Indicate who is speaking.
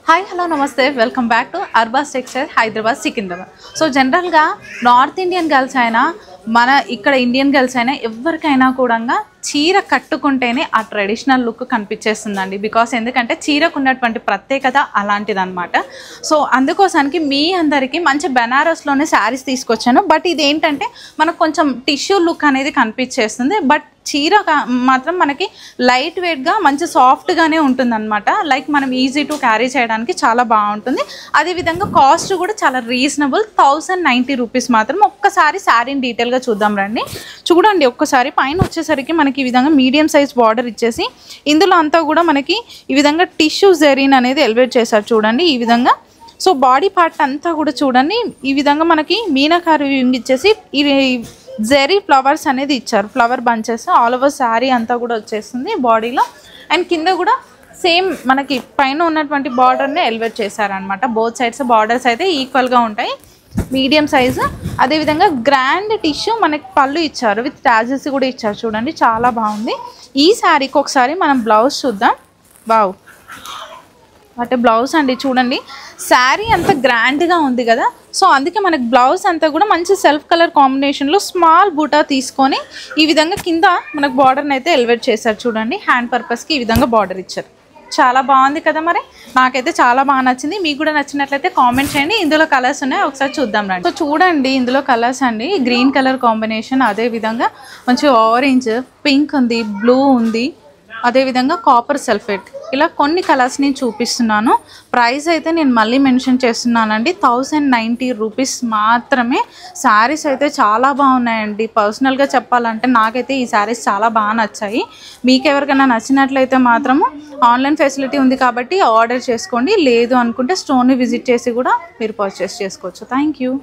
Speaker 1: Hi hello నమస్తే welcome back to Arbaz textile Hyderabad Secunderabad. So జనరల్గా north Indian girls అయినా మన ఇక్కడ ఇండియన్ గర్ల్స్ అయినా ఎవరికైనా కూడా చీర కట్టుకుంటేనే ఆ ట్రెడిషనల్ లుక్ కనిపించేస్తుందండి. బికాస్ ఎందుకంటే చీరకు ఉన్నటువంటి ప్రత్యేకత అలాంటిదన్నమాట. సో అందుకోసానికి మీ అందరికీ మంచి బెనారస్లోనే శారీస్ తీసుకొచ్చాను. బట్ ఇది ఏంటంటే మనకు కొంచెం టిష్యూ లుక్ అనేది కనిపించేస్తుంది. బట్ చీర మాత్రం మనకి లైట్ వెయిట్గా మంచి సాఫ్ట్గానే ఉంటుందన్నమాట. లైక్ మనం ఈజీ టు క్యారీ చేయడానికి చాలా బాగుంటుంది. అదేవిధంగా కాస్ట్ కూడా చాలా రీజనబుల్, 1090 రూపీస్ మాత్రం. ఒక్కసారి శారీని డీటెయిల్గా చూద్దాం రండి. చూడండి ఒక్కసారి పైన వచ్చేసరికి మనకి ఈ విధంగా మీడియం సైజ్ బార్డర్ ఇచ్చేసి ఇందులో అంతా కూడా మనకి ఈ విధంగా టిష్యూ జెరీన్ అనేది ఎలివేట్ చేశారు చూడండి ఈ విధంగా. సో బాడీ పార్ట్ అంతా కూడా చూడండి ఈ విధంగా మనకి మీనాకారి వీవింగ్ ఇచ్చేసి ఈ జెరీ ఫ్లవర్స్ అనేది ఇచ్చారు. Flower bunches all over sari అంతా కూడా వచ్చేస్తుంది బాడీలో. అండ్ కింద కూడా సేమ్ మనకి పైన ఉన్నటువంటి బార్డర్ని ఎలివేట్ చేశారనమాట. బోత్ సైడ్స్ బార్డర్స్ అయితే ఈక్వల్గా ఉంటాయి, మీడియం సైజు. అదేవిధంగా గ్రాండ్ టిష్యూ మనకి పళ్ళు ఇచ్చారు, విత్ టాజెస్ కూడా ఇచ్చారు చూడండి, చాలా బాగుంది. ఈ శారీకి ఒకసారి మనం బ్లౌజ్ చూద్దాం. వావ్, అంటే బ్లౌజ్ అండి చూడండి, శారీ అంతా గ్రాండ్గా ఉంది కదా. సో అందుకే మనకి బ్లౌజ్ అంతా కూడా మంచి సెల్ఫ్ కలర్ కాంబినేషన్లో స్మాల్ బూటా తీసుకొని ఈ విధంగా కింద మనకు బార్డర్ని అయితే ఎలివేట్ చేశారు చూడండి. హ్యాండ్ పర్పస్కి ఈ విధంగా బార్డర్ ఇచ్చారు. చాలా బాగుంది కదా. మరి నాకైతే చాలా బాగా నచ్చింది. మీకు కూడా నచ్చినట్లయితే కామెంట్ చేయండి. ఇందులో కలర్స్ ఉన్నాయి, ఒకసారి చూద్దాం రండి. సో చూడండి ఇందులో కలర్స్ అండి, గ్రీన్ కలర్ కాంబినేషన్, అదేవిధంగా మంచి ఆరెంజ్, పింక్ ఉంది, బ్లూ ఉంది, అదేవిధంగా కాపర్ సల్ఫేట్, ఇలా కొన్ని కలర్స్ నేను చూపిస్తున్నాను. ప్రైస్ అయితే నేను మళ్ళీ మెన్షన్ చేస్తున్నానండి, 1090 రూపీస్ మాత్రమే. శారీస్ అయితే చాలా బాగున్నాయండి. పర్సనల్గా చెప్పాలంటే నాకైతే ఈ శారీస్ చాలా బాగా నచ్చాయి. మీకు ఎవరికైనా నచ్చినట్లయితే మాత్రము ఆన్లైన్ ఫెసిలిటీ ఉంది కాబట్టి ఆర్డర్ చేసుకోండి. లేదు అనుకుంటే స్టోర్ని విజిట్ చేసి కూడా మీరు పర్చేస్ చేసుకోవచ్చు. Thank you.